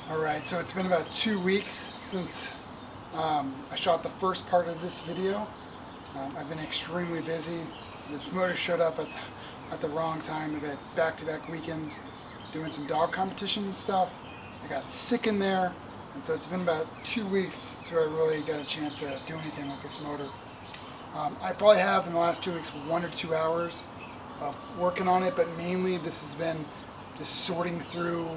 Alright, so it's been about 2 weeks since I shot the first part of this video. I've been extremely busy. This motor showed up at the wrong time. I've had back-to-back weekends doing some dog competition stuff. I got sick in there, and so it's been about 2 weeks till I really got a chance to do anything with this motor. I probably have in the last 2 weeks 1 or 2 hours of working on it, but mainly this has been just sorting through.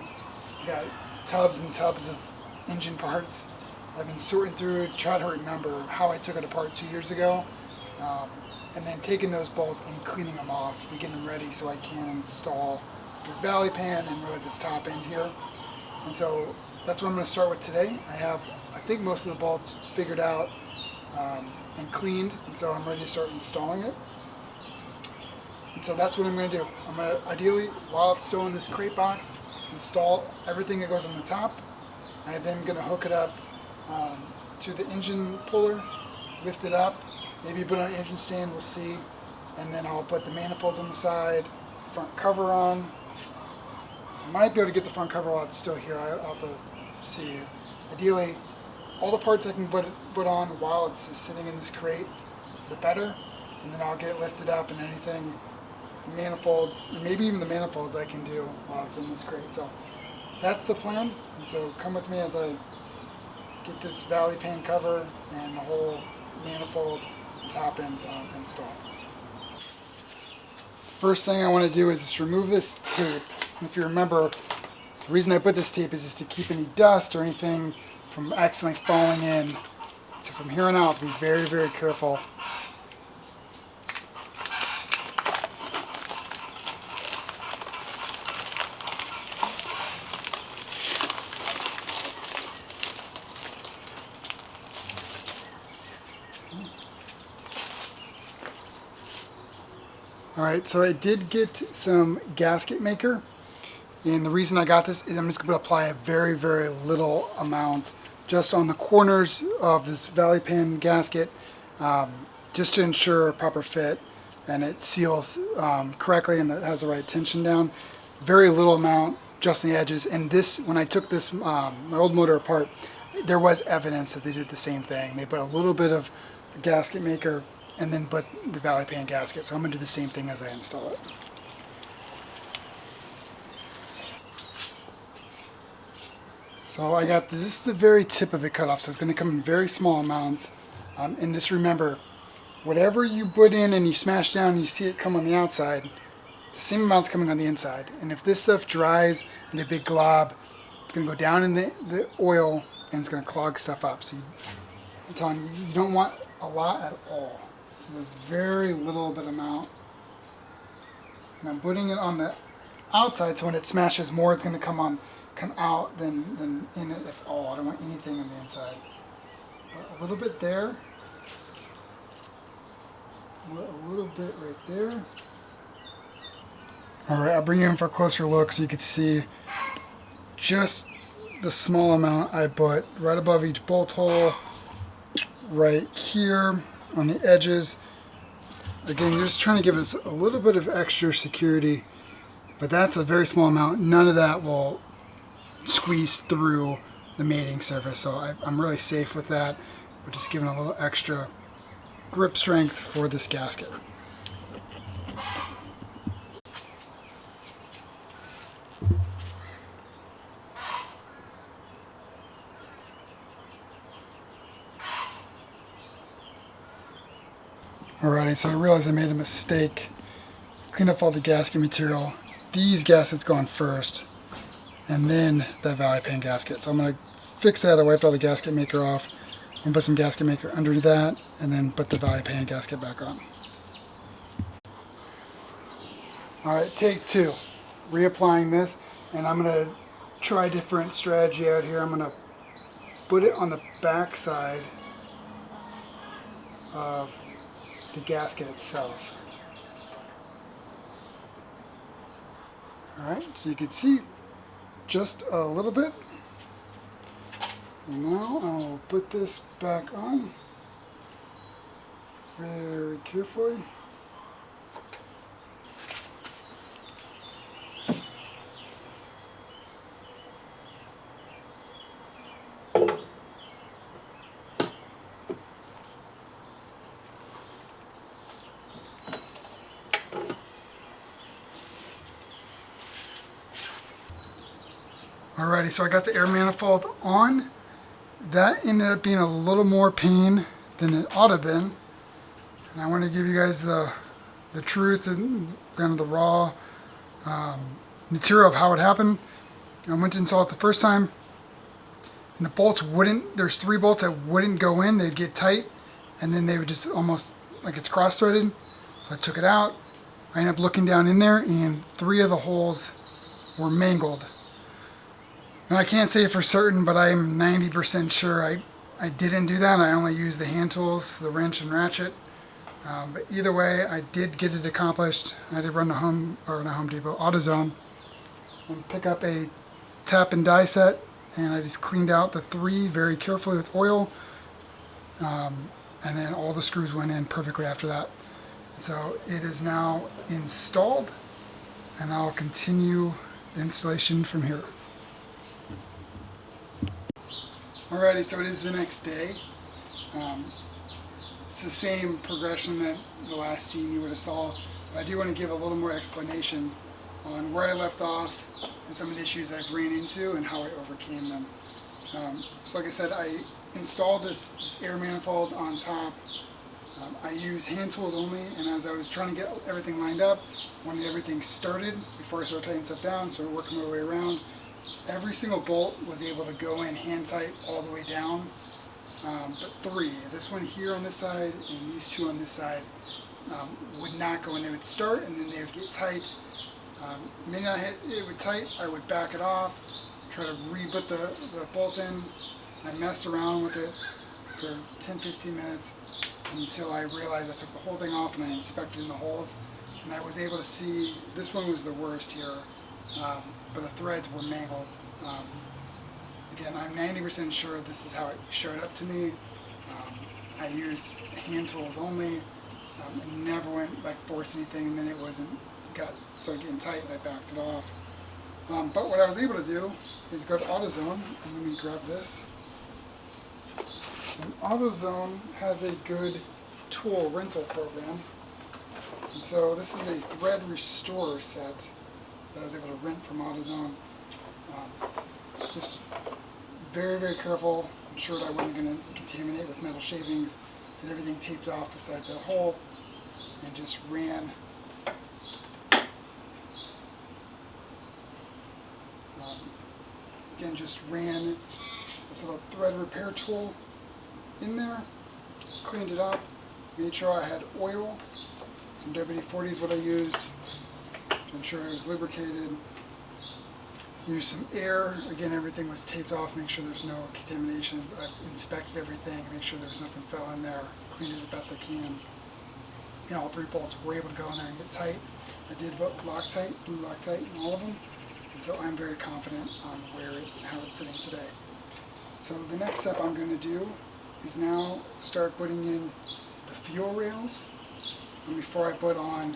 I got tubs and tubs of engine parts. I've been sorting through, trying to remember how I took it apart 2 years ago, and then taking those bolts and cleaning them off to get them ready so I can install this valley pan and really this top end here. And so that's what I'm going to start with today. I think most of the bolts figured out and cleaned, and so I'm ready to start installing it. And so that's what I'm going to do. I'm going to, ideally, while it's still in this crate box, install everything that goes on the top. I'm then going to hook it up to the engine puller, lift it up, maybe put it on an engine stand, we'll see. And then I'll put the manifolds on the side, front cover on. I might be able to get the front cover while it's still here. I'll have to see. Ideally, all the parts I can put on while it's sitting in this crate, the better. And then I'll get it lifted up, and anything, the manifolds, and maybe even the manifolds I can do while it's in this crate. So that's the plan. And so come with me as I get this valley pan cover and the whole manifold and top end installed. First thing I want to do is just remove this tape. If you remember, the reason I put this tape is just to keep any dust or anything from accidentally falling in. So from here on out, be very, very careful. Alright, so I did get some gasket maker, and the reason I got this is I'm just going to apply a very, very little amount just on the corners of this valley pan gasket, just to ensure a proper fit and it seals correctly and it has the right tension down. Very little amount just on the edges, and this, when I took this my old motor apart, there was evidence that they did the same thing. They put a little bit of gasket maker and then put the valley pan gasket. So I'm going to do the same thing as I install it. So I got this is the very tip of it cut off, so it's going to come in very small amounts. And just remember, whatever you put in and you smash down and you see it come on the outside, the same amount's coming on the inside. And if this stuff dries in a big glob, it's going to go down in the oil and it's going to clog stuff up. So I'm telling you, you don't want a lot at all. This is a very little bit amount. And I'm putting it on the outside, so when it smashes more, it's going to come out than in it if all. I don't want anything on the inside. But a little bit there. A little bit right there. Alright, I'll bring you in for a closer look so you can see just the small amount I put right above each bolt hole, right here on the edges. Again, you're just trying to give us a little bit of extra security, but that's a very small amount. None of that will squeeze through the mating surface, so I'm really safe with that. We're just giving a little extra grip strength for this gasket. Alrighty, so I realized I made a mistake. Clean up all the gasket material. These gaskets go on first, and then the valley pan gasket. So I'm going to fix that. I wiped all the gasket maker off. I'm going to put some gasket maker under that, and then put the valley pan gasket back on. Alright, take two. Reapplying this, and I'm going to try a different strategy out here. I'm going to put it on the back side of the gasket itself. Alright, so you can see just a little bit. And now I'll put this back on very carefully. Alrighty, so I got the air manifold on. That ended up being a little more pain than it ought to have been. And I want to give you guys the truth and kind of the raw material of how it happened. I went to install it the first time, and the bolts wouldn't, there's 3 bolts that wouldn't go in, they'd get tight, and then they would just almost, like it's cross-threaded. So I took it out, I ended up looking down in there, and 3 of the holes were mangled. Now I can't say for certain, but I'm 90% sure I didn't do that. I only used the hand tools, the wrench and ratchet. But either way, I did get it accomplished. I did run to Home Depot, AutoZone, and pick up a tap and die set, and I just cleaned out the 3 very carefully with oil, and then all the screws went in perfectly after that. And so it is now installed, and I'll continue the installation from here. Alrighty, so it is the next day. It's the same progression that the last scene you would have saw. But I do want to give a little more explanation on where I left off and some of the issues I've ran into and how I overcame them. So like I said, I installed this air manifold on top. I use hand tools only, and as I was trying to get everything lined up, wanted everything started before I started tightening stuff down, started working my way around. Every single bolt was able to go in hand tight all the way down, but 3, this one here on this side and these 2 on this side, would not go in. They would start and then they would get tight. The minute I hit it would tight, I would back it off, try to re-put the bolt in. I messed around with it for 10-15 minutes until I realized I took the whole thing off and I inspected in the holes, and I was able to see this one was the worst here, but the threads were mangled. Again, I'm 90% sure this is how it showed up to me. I used hand tools only, and never went like force anything, and then it started getting tight and I backed it off. But what I was able to do is go to AutoZone, and let me grab this. And AutoZone has a good tool rental program, and so this is a thread restorer set that I was able to rent from AutoZone. Just very, very careful, ensured I wasn't going to contaminate with metal shavings, and everything taped off besides that hole, and just ran again, just ran this little thread repair tool in there, cleaned it up, made sure I had oil, some WD-40 is what I used to ensure it was lubricated, used some air, again everything was taped off, make sure there's no contaminations. I've inspected everything, make sure there's nothing fell in there, cleaned it the best I can. And all 3 bolts were able to go in there and get tight. I did Loctite, blue Loctite in all of them. So I'm very confident on how it's sitting today. So the next step I'm going to do is now start putting in the fuel rails. And before I put on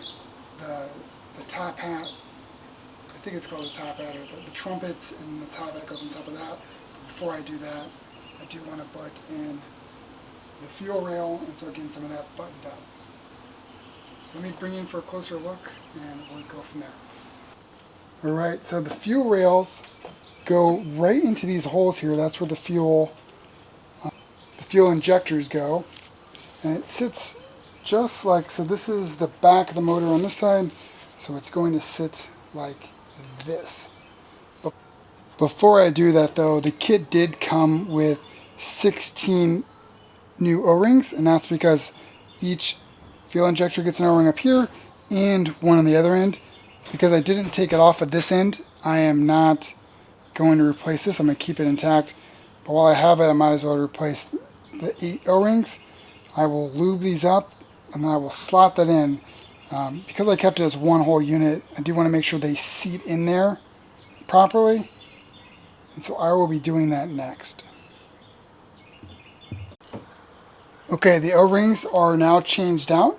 the top hat, I think it's called the top hat, or the trumpets, and the top hat goes on top of that. But before I do that, I do want to put in the fuel rail and start getting some of that buttoned up. So let me bring in for a closer look and we'll go from there. Alright, so the fuel rails go right into these holes here. That's where the fuel injectors go. And it sits just like, so this is the back of the motor on this side, so it's going to sit like this. Before I do that though, the kit did come with 16 new O-rings, and that's because each fuel injector gets an O-ring up here and one on the other end. Because I didn't take it off at this end, I am not going to replace this. I'm going to keep it intact. But while I have it, I might as well replace the 8 O-rings. I will lube these up, and then I will slot that in. Because I kept it as one whole unit, I do want to make sure they seat in there properly. And so I will be doing that next. Okay, the O-rings are now changed out.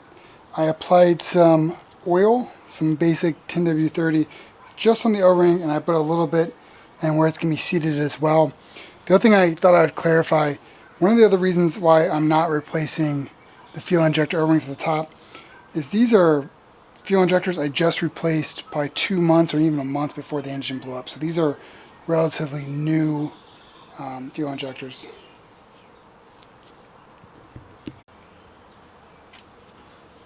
I applied some oil, some basic 10W30 just on the O-ring, and I put a little bit and where it's going to be seated as well. The other thing I thought I would clarify, one of the other reasons why I'm not replacing the fuel injector O-rings at the top is these are fuel injectors I just replaced probably 2 months or even a month before the engine blew up. So these are relatively new fuel injectors.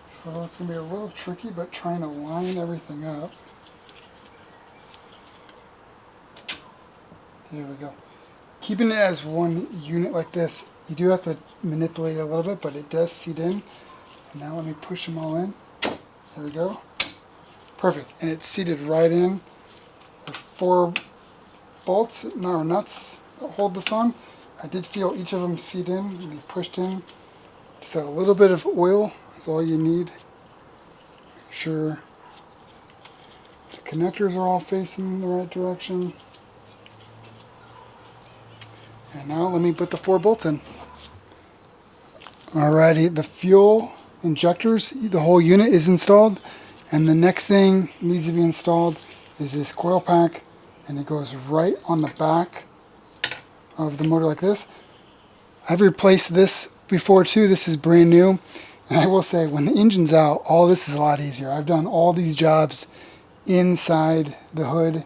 So it's going to be a little tricky, but trying to line everything up. There we go. Keeping it as one unit like this, you do have to manipulate it a little bit, but it does seat in. And now let me push them all in. There we go. Perfect. And it's seated right in. There's 4 bolts, no, nuts that hold this on. I did feel each of them seat in and be pushed in. Just a little bit of oil is all you need. Make sure the connectors are all facing the right direction. And now let me put the 4 bolts in. Alrighty, the fuel injectors, the whole unit is installed. And the next thing needs to be installed is this coil pack. And it goes right on the back of the motor like this. I've replaced this before too. This is brand new. And I will say, when the engine's out, all this is a lot easier. I've done all these jobs inside the hood.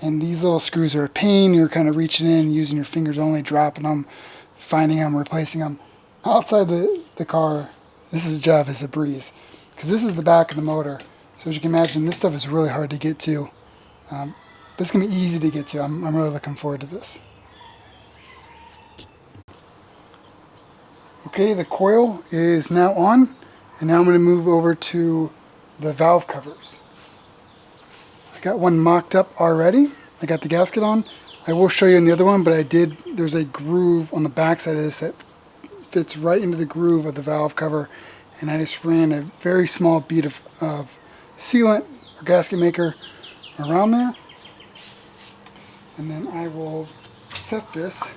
And these little screws are a pain. You're kind of reaching in, using your fingers only, dropping them, finding them, replacing them. Outside the car, this job is a breeze. Because this is the back of the motor. So as you can imagine, this stuff is really hard to get to. But it's going to be easy to get to. I'm really looking forward to this. Okay, the coil is now on. And now I'm going to move over to the valve covers. I got one mocked up already. I got the gasket on. I will show you in the other one, but there's a groove on the back side of this that fits right into the groove of the valve cover. And I just ran a very small bead of sealant or gasket maker around there. And then I will set this.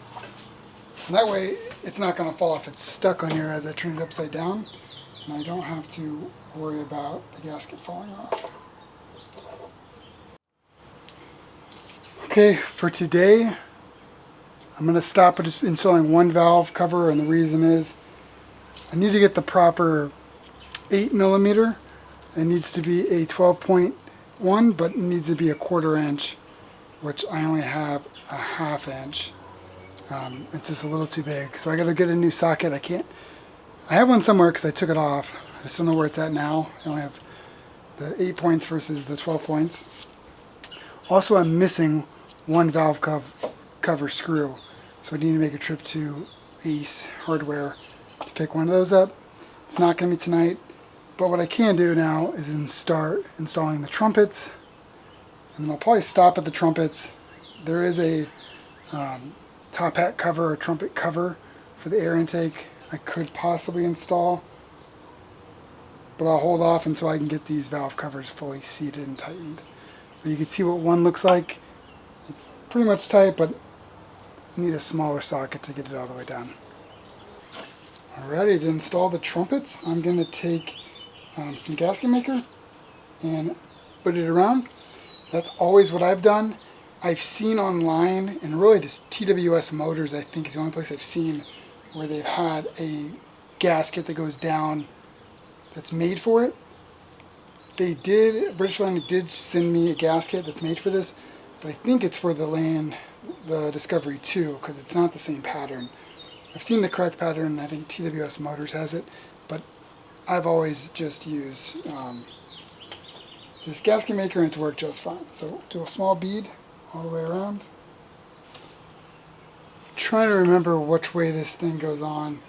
And that way it's not going to fall off. It's stuck on here as I turn it upside down. And I don't have to worry about the gasket falling off. Okay, for today, I'm going to stop at just installing one valve cover, and the reason is I need to get the proper 8mm. It needs to be a 12.1, but it needs to be a 1/4 inch, which I only have a 1/2 inch. It's just a little too big, so I got to get a new socket. I have one somewhere because I took it off. I just don't know where it's at now. I only have the 8 points versus the 12 points. Also, I'm missing one valve cover screw, so I need to make a trip to Ace Hardware to pick one of those up. It's not going to be tonight, but what I can do now is start installing the trumpets, and then I'll probably stop at the trumpets. There is a top hat cover or trumpet cover for the air intake I could possibly install, but I'll hold off until I can get these valve covers fully seated and tightened. You can see what one looks like. It's pretty much tight, but you need a smaller socket to get it all the way down. Alrighty, to install the trumpets, I'm going to take some gasket maker and put it around. That's always what I've done. I've seen online, and really just TWS Motors, I think, is the only place I've seen where they've had a gasket that goes down that's made for it. British Land did send me a gasket that's made for this, but I think it's for the Discovery 2, because it's not the same pattern. I've seen the correct pattern, and I think TWS Motors has it, but I've always just used this gasket maker, and it's worked just fine. So do a small bead all the way around. I'm trying to remember which way this thing goes on,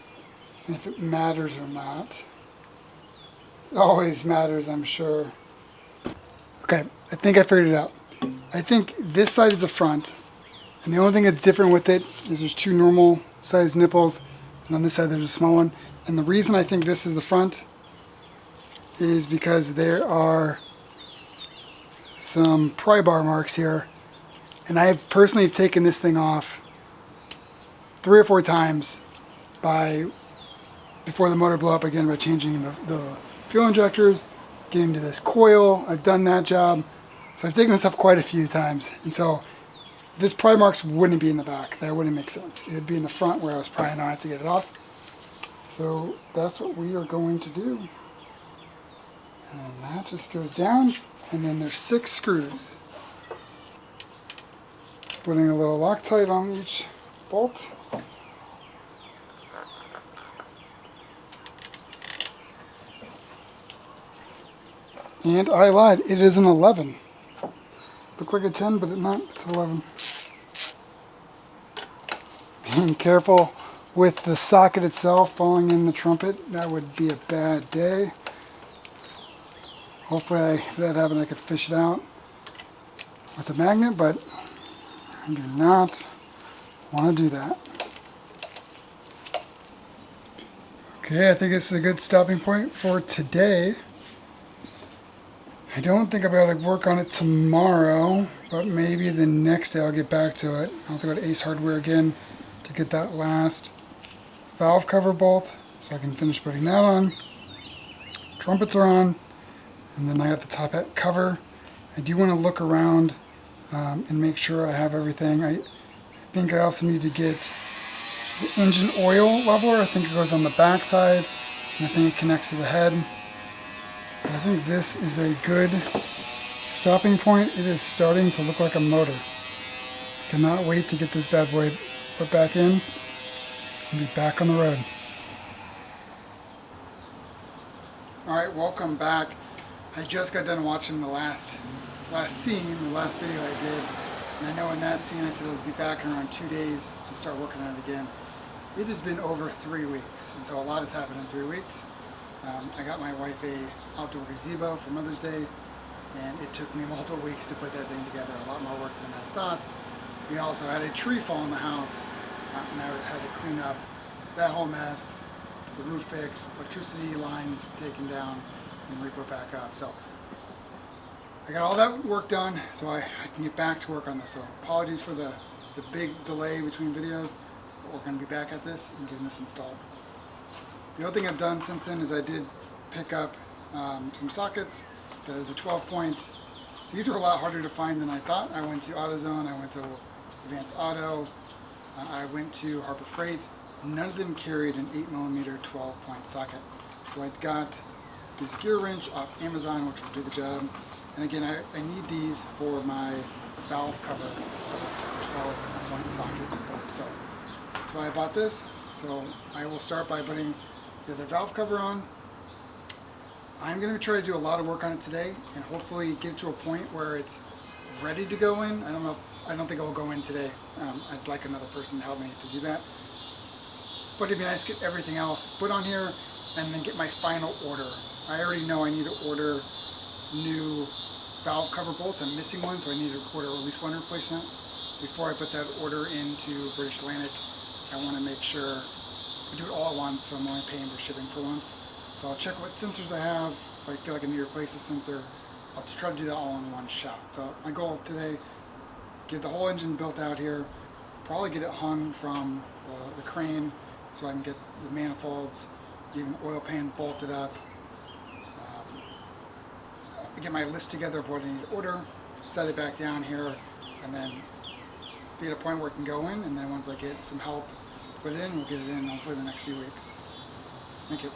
and if it matters or not. It always matters, I'm sure. Okay, I think I figured it out. I think this side is the front, and the only thing that's different with it is there's 2 normal size nipples, and on this side there's a small one. And the reason I think this is the front is because there are some pry bar marks here, and I have personally taken this thing off 3 or 4 times before the motor blew up again by changing the fuel injectors, getting to this coil. I've done that job. So I've taken this off quite a few times. And so this pry marks wouldn't be in the back. That wouldn't make sense. It would be in the front where I was prying on it to get it off. So that's what we are going to do. And then that just goes down. And then there's 6 screws. Just putting a little Loctite on each bolt. And I lied, it is an 11. Looked like a 10, but it's not, it's 11. Being careful with the socket itself falling in the trumpet, that would be a bad day. Hopefully, if that happened, I could fish it out with a magnet, but I do not want to do that. Okay, I think this is a good stopping point for today. I don't think I'll be able to work on it tomorrow, but maybe the next day I'll get back to it. I'll have to go to Ace Hardware again to get that last valve cover bolt so I can finish putting that on. Trumpets are on, and then I got the top hat cover. I do want to look around and make sure I have everything. I think I also need to get the engine oil leveler. I think it goes on the back side, and I think it connects to the head. But I think this is a good stopping point. It is starting to look like a motor. Cannot wait to get this bad boy put back in and be back on the road. Alright, welcome back. I just got done watching the last scene, the last video I did. And I know in that scene I said I'll be back in around 2 days to start working on it again. It has been over 3 weeks, and so a lot has happened in 3 weeks. I got my wife a outdoor gazebo for Mother's Day, and it took me multiple weeks to put that thing together. A lot more work than I thought. We also had a tree fall in the house, and I had to clean up that whole mess, get the roof fixed, electricity lines taken down, and re-put back up. So I got all that work done, so I can get back to work on this. So apologies for the big delay between videos, but we're going to be back at this and getting this installed. The other thing I've done since then is I did pick up some sockets that are the 12 point. These are a lot harder to find than I thought. I went to AutoZone, I went to Advance Auto, I went to Harbor Freight. None of them carried an 8mm 12 point socket. So I got this gear wrench off Amazon, which will do the job. And again, I need these for my valve cover, so 12 point socket. So that's why I bought this. So I will start by putting the other valve cover on. I'm going to try to do a lot of work on it today and hopefully get it to a point where it's ready to go in. I don't think it will go in today. I'd like another person to help me to do that. But it'd be nice to get everything else put on here and then get my final order. I already know I need to order new valve cover bolts. I'm missing one, so I need to order at least one replacement. Before I put that order into British Atlantic, I want to make sure I do it all at once, so I'm only paying for shipping for once. So I'll check what sensors I have. If I feel like I need to replace a sensor, I'll try to do that all in one shot. So my goal is today, get the whole engine built out here, probably get it hung from the crane so I can get the manifolds, even the oil pan bolted up. Get my list together of what I need to order, set it back down here, and then be at a point where it can go in, and then once I get some help put it in, we'll get it in hopefully the next few weeks. Thank you.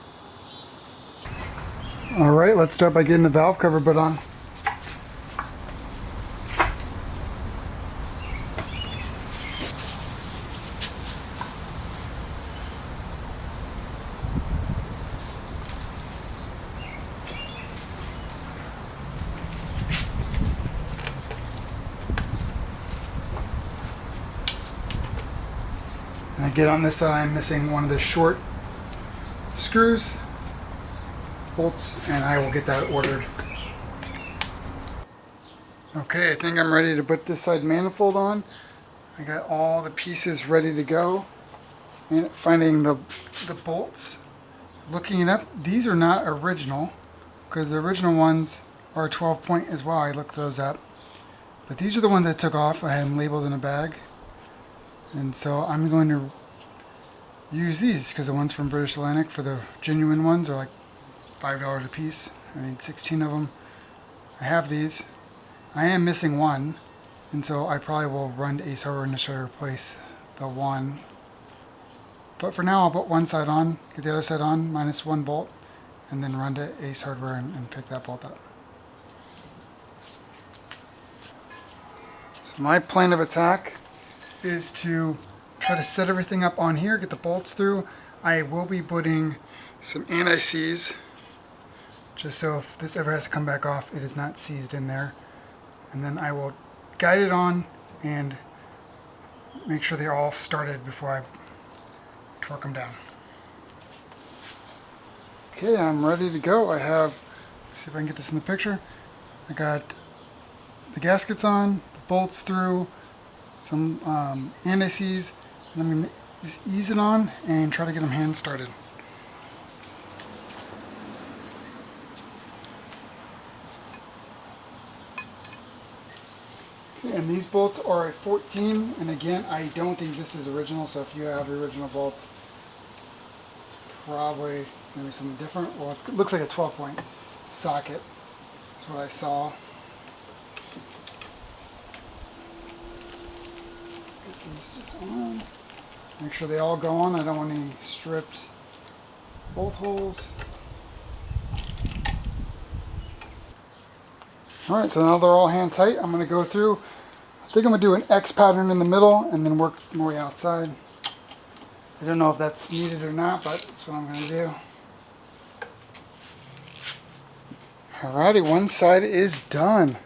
Alright, let's start by getting the valve cover put on. And I get on this side, I'm missing one of the short screws, bolts, and I will get that ordered. Okay, I think I'm ready to put this side manifold on. I got all the pieces ready to go. And finding the bolts, looking it up, these are not original, because the original ones are 12 point as well. I looked those up. But these are the ones I took off. I had them labeled in a bag. And so I'm going to use these because the ones from British Atlantic, for the genuine ones, are like $5 a piece. I need 16 of them. I have these. I am missing one, and so I probably will run to Ace Hardware and try to replace the one. But for now, I'll put one side on, get the other side on, minus one bolt, and then run to Ace Hardware and pick that bolt up. So My plan of attack is to try to set everything up on here, get the bolts through. I will be putting some anti-seize, just so if this ever has to come back off, it is not seized in there. And then I will guide it on and make sure they're all started before I torque them down. Okay, I'm ready to go. I have, let's see if I can get this in the picture. I got the gaskets on, the bolts through, some anti-seize, and I'm going to just ease it on and try to get them hand started. And these bolts are a 14, and again, I don't think this is original, so if you have original bolts, probably maybe something different. Well, it looks like a 12-point socket. That's what I saw. Get these just on. Make sure they all go on. I don't want any stripped bolt holes. Alright, so now they're all hand tight. I'm going to go through, I think I'm going to do an X pattern in the middle and then work my way outside. I don't know if that's needed or not, but that's what I'm going to do. Alrighty, one side is done.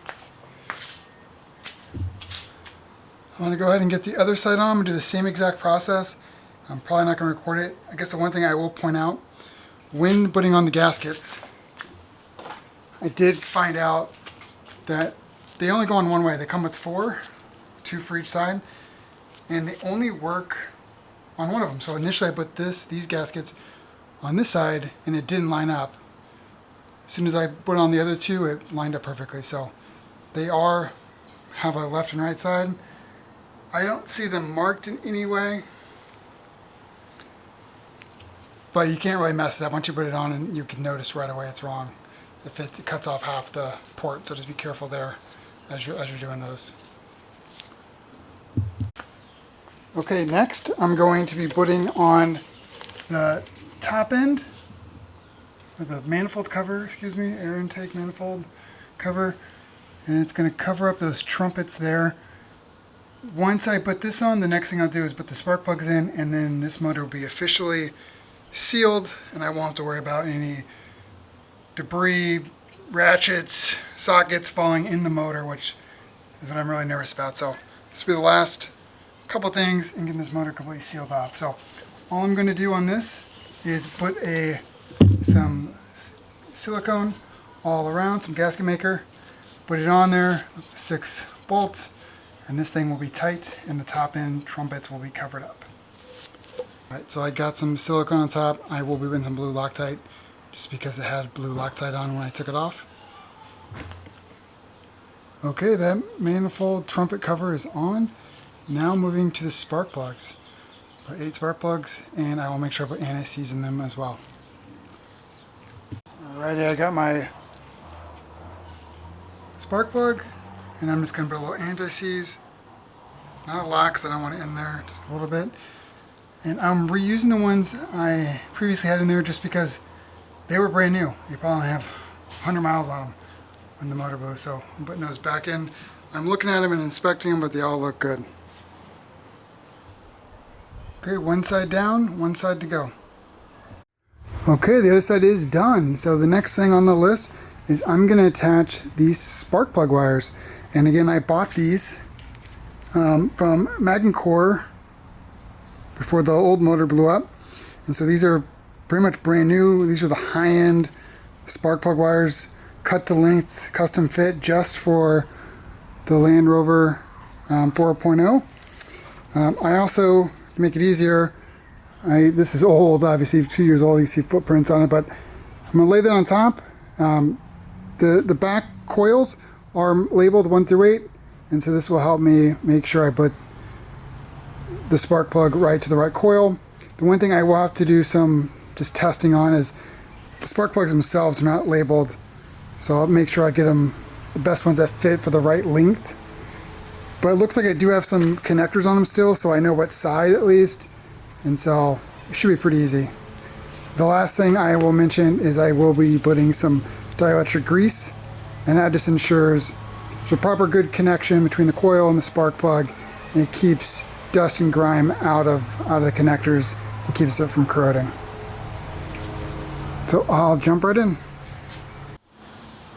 I'm going to go ahead and get the other side on. I'm going to do the same exact process. I'm probably not going to record it. I guess the one thing I will point out, when putting on the gaskets, I did find out that they only go on one way. They come with 4, 2 for each side, and they only work on one of them. So initially I put these gaskets on this side and it didn't line up. As soon as I put on the other 2, it lined up perfectly. So they have a left and right side. I don't see them marked in any way, but you can't really mess it up. Once you put it on, and you can notice right away it's wrong if it cuts off half the port, so just be careful there as you're doing those. Okay, next I'm going to be putting on the top end, or the manifold cover, air intake manifold cover, and it's going to cover up those trumpets there. Once I put this on, the next thing I'll do is put the spark plugs in, and then this motor will be officially sealed, and I won't have to worry about any debris, ratchets, sockets falling in the motor, which is what I'm really nervous about. So this will be the last couple things in getting this motor completely sealed off. So all I'm going to do on this is put some silicone all around, some gasket maker, put it on there, 6 bolts, and this thing will be tight and the top end trumpets will be covered up. Alright, so I got some silicone on top. I will be putting some blue Loctite just because it had blue Loctite on when I took it off. Okay, that manifold trumpet cover is on. Now moving to the spark plugs. Put 8 spark plugs, and I will make sure I put anti-seize in them as well. Alrighty, I got my spark plug, and I'm just going to put a little anti-seize. Not a lot because I don't want it in there, just a little bit. And I'm reusing the ones I previously had in there just because they were brand new. They probably have 100 miles on them when the motor blew, so I'm putting those back in. I'm looking at them and inspecting them, but they all look good. Okay, one side down, one side to go. Okay, the other side is done. So the next thing on the list is I'm going to attach these spark plug wires. And again, I bought these from Magnecore before the old motor blew up. And so these are pretty much brand new. These are the high-end spark plug wires, cut to length, custom fit just for the Land Rover 4.0. I also, to make it easier, this is old, obviously 2 years old, you see footprints on it, but I'm going to lay that on top. The back coils are labeled 1 through 8, and so this will help me make sure I put the spark plug right to the right coil. The one thing I will have to do some just testing on is the spark plugs themselves are not labeled, so I'll make sure I get them the best ones that fit for the right length. But it looks like I do have some connectors on them still, so I know what side at least, and so it should be pretty easy. The last thing I will mention is I will be putting some dielectric grease, and that just ensures There's a proper good connection between the coil and the spark plug, and it keeps dust and grime out of the connectors and keeps it from corroding. So I'll jump right in.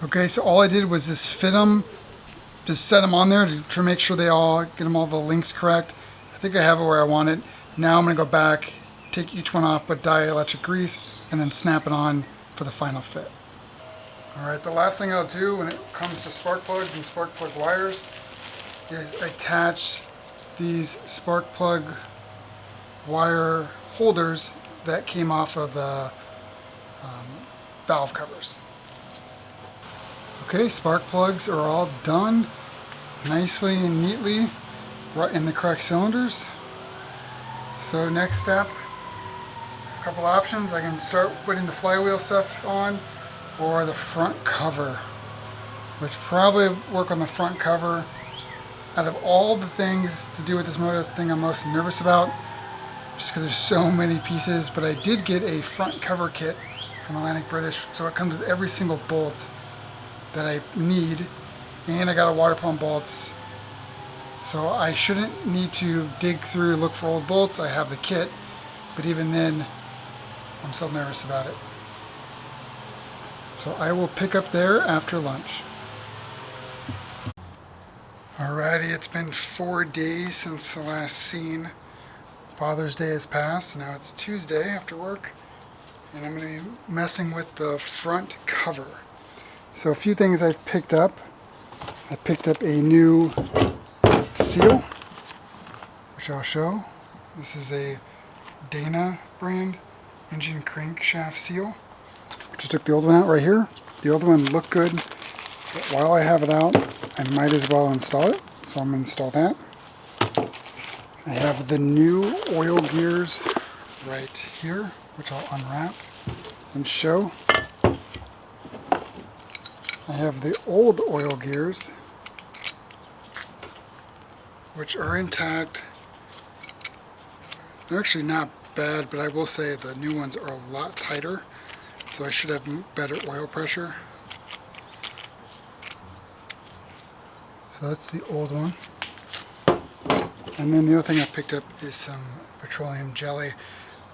Okay, so all I did was just fit them, just set them on there to make sure get them all the links correct. I think I have it where I want it. Now I'm gonna go back, take each one off, but dielectric grease, and then snap it on for the final fit. All right, the last thing I'll do when it comes to spark plugs and spark plug wires is attach these spark plug wire holders that came off of the valve covers. Okay, spark plugs are all done nicely and neatly right in the correct cylinders. So next step, a couple options. I can start putting the flywheel stuff on or the front cover, which probably work on the front cover. Out of all the things to do with this motor, the thing I'm most nervous about, just because there's so many pieces, but I did get a front cover kit from Atlantic British, so it comes with every single bolt that I need, and I got a water pump bolts, so I shouldn't need to dig through to look for old bolts. I have the kit, but even then I'm still nervous about it. So I will pick up there after lunch. Alrighty, it's been 4 days since the last scene. Father's Day has passed. Now it's Tuesday after work, and I'm going to be messing with the front cover. So a few things I've picked up. I picked up a new seal, which I'll show. This is a Dana brand engine crankshaft seal. Just took the old one out right here. The old one looked good, but while I have it out, I might as well install it. So I'm going to install that. I have the new oil gears right here, which I'll unwrap and show. I have the old oil gears, which are intact. They're actually not bad, but I will say the new ones are a lot tighter, so I should have better oil pressure. So that's the old one. And then the other thing I picked up is some petroleum jelly.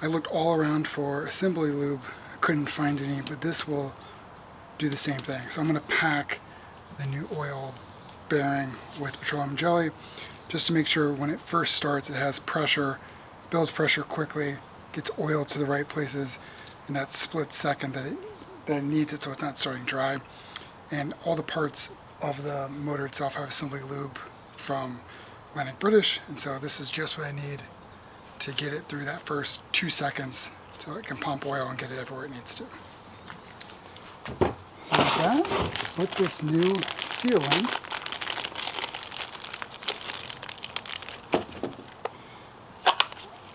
I looked all around for assembly lube. I couldn't find any, but this will do the same thing. So I'm going to pack the new oil bearing with petroleum jelly just to make sure when it first starts it has pressure, builds pressure quickly, gets oil to the right places in that split second that it needs it, so it's not starting dry. And all the parts of the motor itself have assembly lube from Atlantic British, and so this is just what I need to get it through that first 2 seconds so it can pump oil and get it everywhere it needs to. So with that, let's put this new seal in.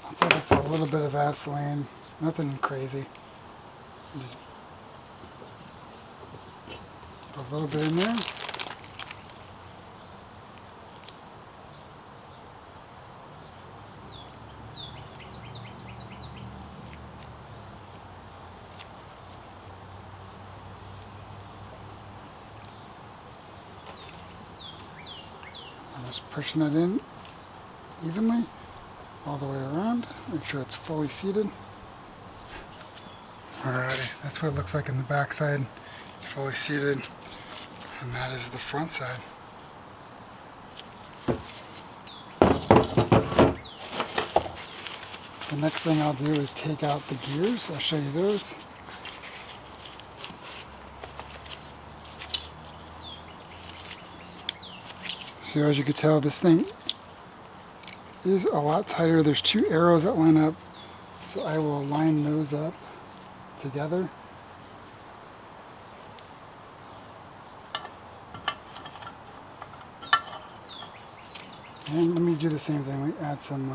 Looks like it's a little bit of Vaseline, nothing crazy. Just put a little bit in there. I'm just pushing that in evenly all the way around. Make sure it's fully seated. Alrighty, that's what it looks like in the back side. It's fully seated, and that is the front side. The next thing I'll do is take out the gears. I'll show you those. So as you can tell, this thing is a lot tighter. There's 2 arrows that line up, so I will line those up together. And let me do the same thing. We add some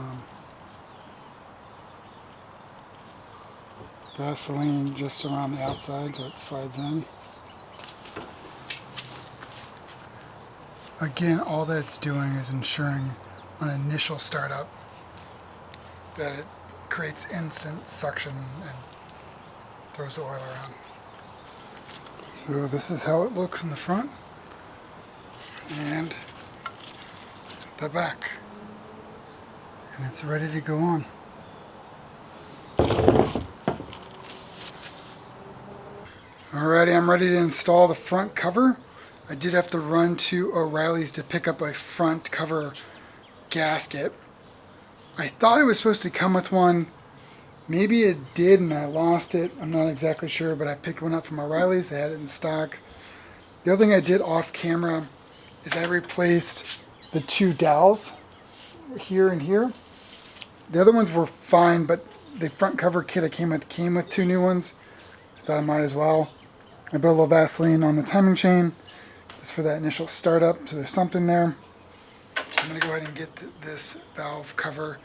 Vaseline just around the outside so it slides in. Again, all that it's doing is ensuring on initial startup that it creates instant suction and throws the oil around. So this is how it looks in the front. and the back. And it's ready to go on. Alrighty, I'm ready to install the front cover. I did have to run to O'Reilly's to pick up a front cover gasket. I thought it was supposed to come with one. Maybe it did and I lost it. I'm not exactly sure, but I picked one up from O'Reilly's. They had it in stock. The other thing I did off camera is I replaced the two dowels here and here. The other ones were fine, but the front cover kit I came with two new ones. I thought I might as well. I put a little Vaseline on the timing chain just for that initial startup, so there's something there. So I'm going to go ahead and get this valve cover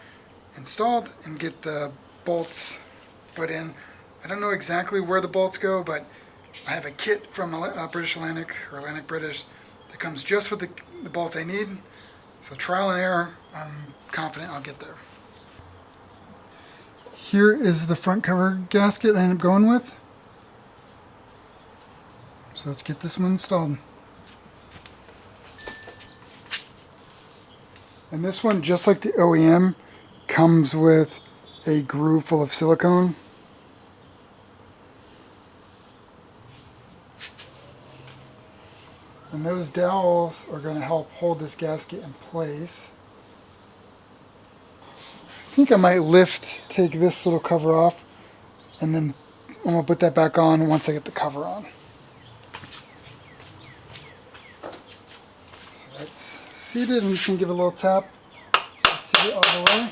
installed and get the bolts put in. I don't know exactly where the bolts go, but I have a kit from British Atlantic, or Atlantic British, that comes just with the bolts I need. So trial and error, I'm confident I'll get there. Here is the front cover gasket I ended up going with. So let's get this one installed. And this one, just like the OEM, comes with a groove full of silicone. And those dowels are going to help hold this gasket in place. I think I might take this little cover off, and then I'm going to put that back on once I get the cover on. So that's seated. I'm just going to give it a little tap just to seat it all the way.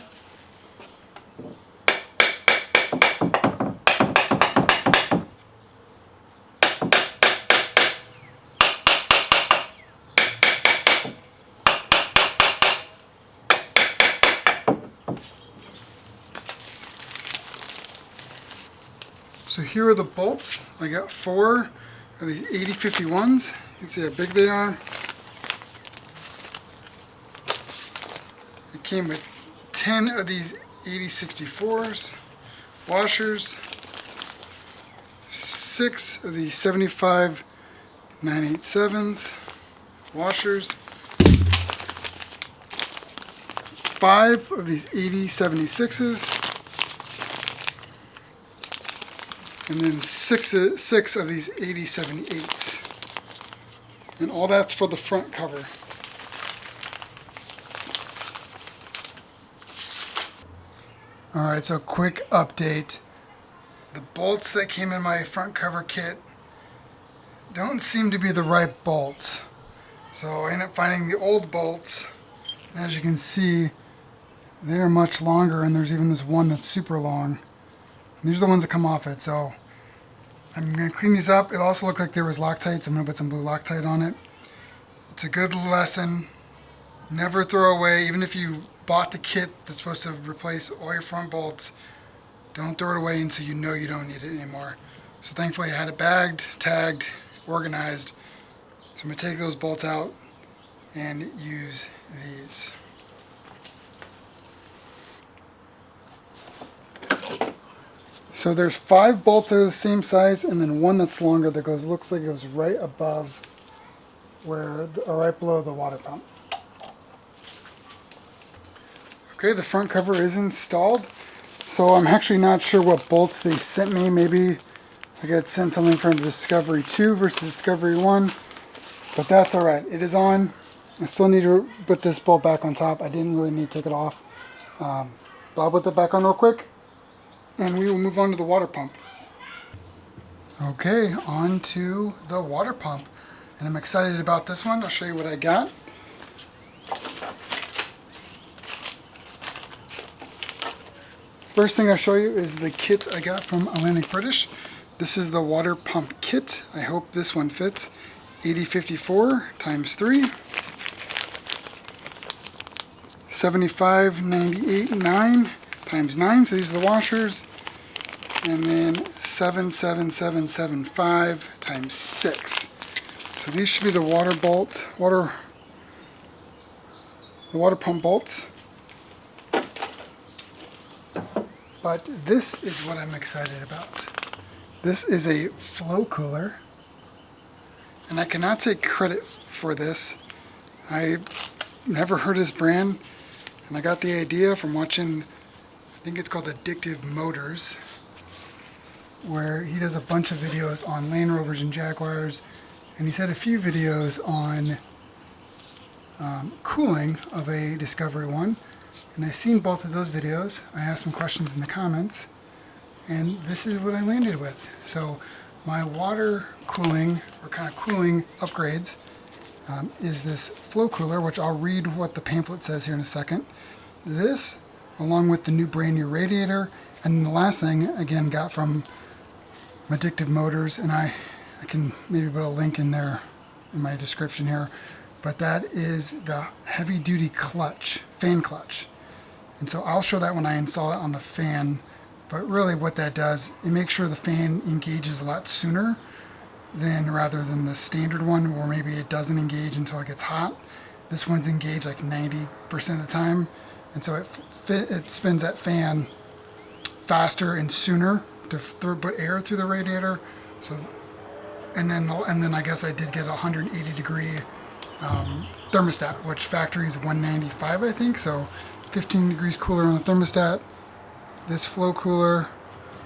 So here are the bolts. I got 4 of these 8051s. You can see how big they are. It came with 10 of these 8064s, washers, 6 of these 75 987s, washers, 5 of these 8076s, and then six of these 8078s. And all that's for the front cover. Alright, so quick update. The bolts that came in my front cover kit don't seem to be the right bolts. So I ended up finding the old bolts. As you can see, they're much longer, and there's even this one that's super long. And these are the ones that come off it. So I'm going to clean these up. It also looked like there was Loctite, so I'm going to put some blue Loctite on it. It's a good lesson. Never throw away, even if you bought the kit that's supposed to replace all your front bolts, don't throw it away until you know you don't need it anymore. So thankfully I had it bagged, tagged, organized. So I'm going to take those bolts out and use these. So there's 5 bolts that are the same size, and then one that's longer that looks like it goes right above or right below the water pump. Okay, the front cover is installed. So I'm actually not sure what bolts they sent me. Maybe I got sent something from Discovery 2 versus Discovery 1, but that's alright. It is on. I still need to put this bolt back on top. I didn't really need to take it off. But I'll put that back on real quick, and we will move on to the water pump. Okay, on to the water pump. And I'm excited about this one. I'll show you what I got. First thing I'll show you is the kit I got from Atlantic British. This is the water pump kit. I hope this one fits. 8054 times 3. 75 98 9 times 9. So these are the washers. And then 77775 times 6. So these should be the water pump bolts. But this is what I'm excited about. This is a flow cooler, and I cannot take credit for this. I never heard of this brand, and I got the idea from watching, I think it's called Addictive Motors, where he does a bunch of videos on Land Rovers and Jaguars, and he's had a few videos on cooling of a Discovery One, and I've seen both of those videos. I asked some questions in the comments, and this is what I landed with. So my water cooling, or kind of cooling upgrades, is this flow cooler, which I'll read what the pamphlet says here in a second. This, along with the brand new radiator, and then the last thing, again, got from Addictive Motors, and I can maybe put a link in there in my description here, but that is the heavy duty clutch, fan clutch. And so I'll show that when I install it on the fan, but really what that does, it makes sure the fan engages a lot sooner rather than the standard one where maybe it doesn't engage until it gets hot. This one's engaged like 90% of the time, and so it spins that fan faster and sooner to put air through the radiator. So, and then I guess I did get a 180 degree thermostat, which factory is 195, I think, so 15 degrees cooler on the thermostat. This flow cooler,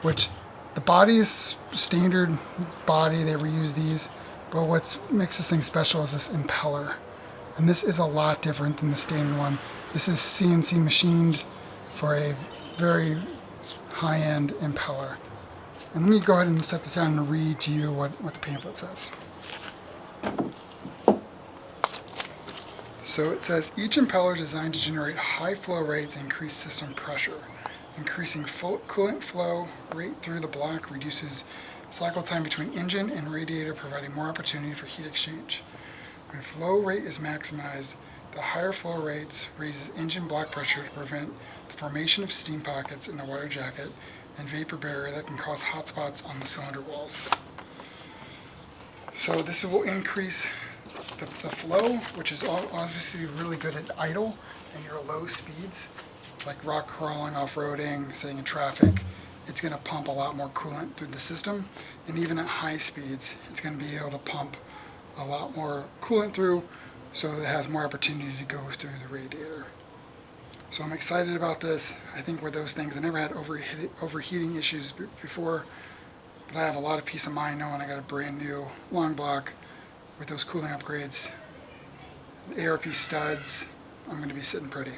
which the body is standard body, they reuse these, but what makes this thing special is this impeller. And this is a lot different than the standard one. This is CNC machined for a very high-end impeller. And let me go ahead and set this down and read to you what the pamphlet says. So it says, each impeller is designed to generate high flow rates and increase system pressure. Increasing coolant flow rate through the block reduces cycle time between engine and radiator, providing more opportunity for heat exchange. When flow rate is maximized, the higher flow rates raises engine block pressure to prevent the formation of steam pockets in the water jacket and vapor barrier that can cause hot spots on the cylinder walls. So this will increase the flow, which is obviously really good at idle and your low speeds, like rock crawling, off-roading, sitting in traffic. It's going to pump a lot more coolant through the system, and even at high speeds, it's going to be able to pump a lot more coolant through, so it has more opportunity to go through the radiator. So I'm excited about this. I think with those things, I never had overheating issues before, but I have a lot of peace of mind knowing I got a brand new long block with those cooling upgrades, the ARP studs. I'm going to be sitting pretty.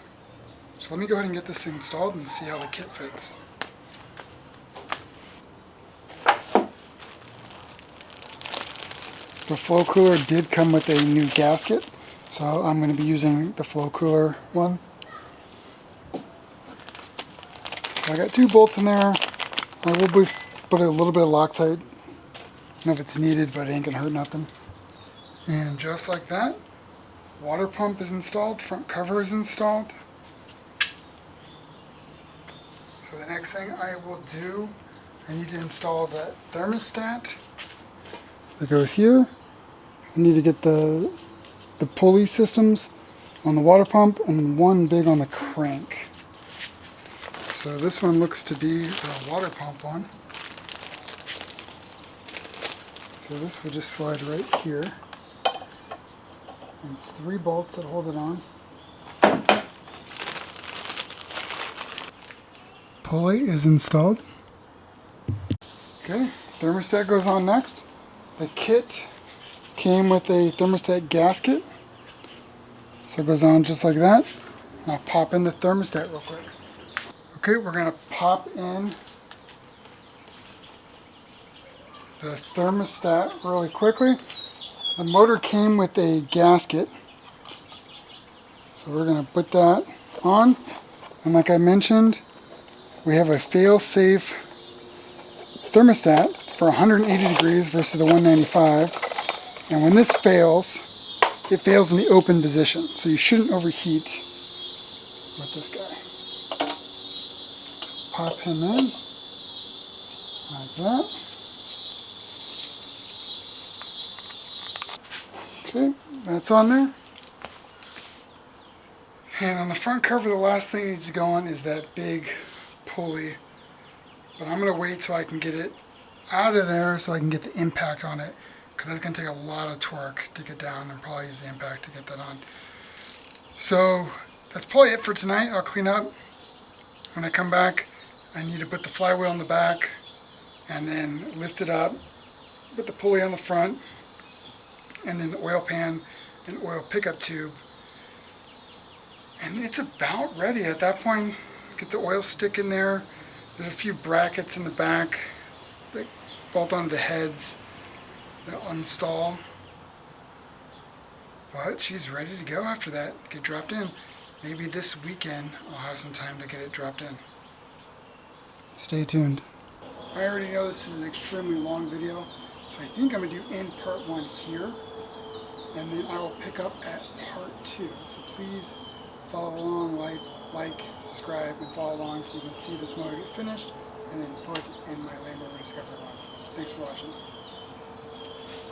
So let me go ahead and get this thing installed and see how the kit fits. The flow cooler did come with a new gasket, so I'm going to be using the flow cooler one. So I got 2 bolts in there. I will put a little bit of Loctite. I don't know if it's needed, but it ain't going to hurt nothing. And just like that, water pump is installed, front cover is installed. So the next thing I will do, I need to install that thermostat that goes here. I need to get the pulley systems on the water pump and one big on the crank. So this one looks to be the water pump one. So this will just slide right here. And it's 3 bolts that hold it on. Pulley is installed. Okay, thermostat goes on next. The kit came with a thermostat gasket. So it goes on just like that. And I'll pop in the thermostat real quick. Okay, we're going to pop in the thermostat really quickly. The motor came with a gasket. So we're going to put that on. And like I mentioned, we have a fail-safe thermostat for 180 degrees versus the 195. And when this fails, it fails in the open position. So you shouldn't overheat with this guy. Pop him in like that. Okay, that's on there. And on the front cover, the last thing that needs to go on is that big pulley. But I'm going to wait till I can get it out of there so I can get the impact on it, because that's going to take a lot of torque to get down, and probably use the impact to get that on. So that's probably it for tonight. I'll clean up. When I come back, I need to put the flywheel in the back and then lift it up, put the pulley on the front, and then the oil pan and oil pickup tube. And it's about ready at that point. Get the oil stick in there. There's a few brackets in the back that bolt onto the heads that install. But she's ready to go after that, get dropped in. Maybe this weekend I'll have some time to get it dropped in. Stay tuned. I already know this is an extremely long video, so I think I'm going to do end part 1 here, and then I will pick up at part 2. So please follow along, like, subscribe, and follow along so you can see this motor get finished, and then put in my Land Rover Discovery one. Thanks for watching.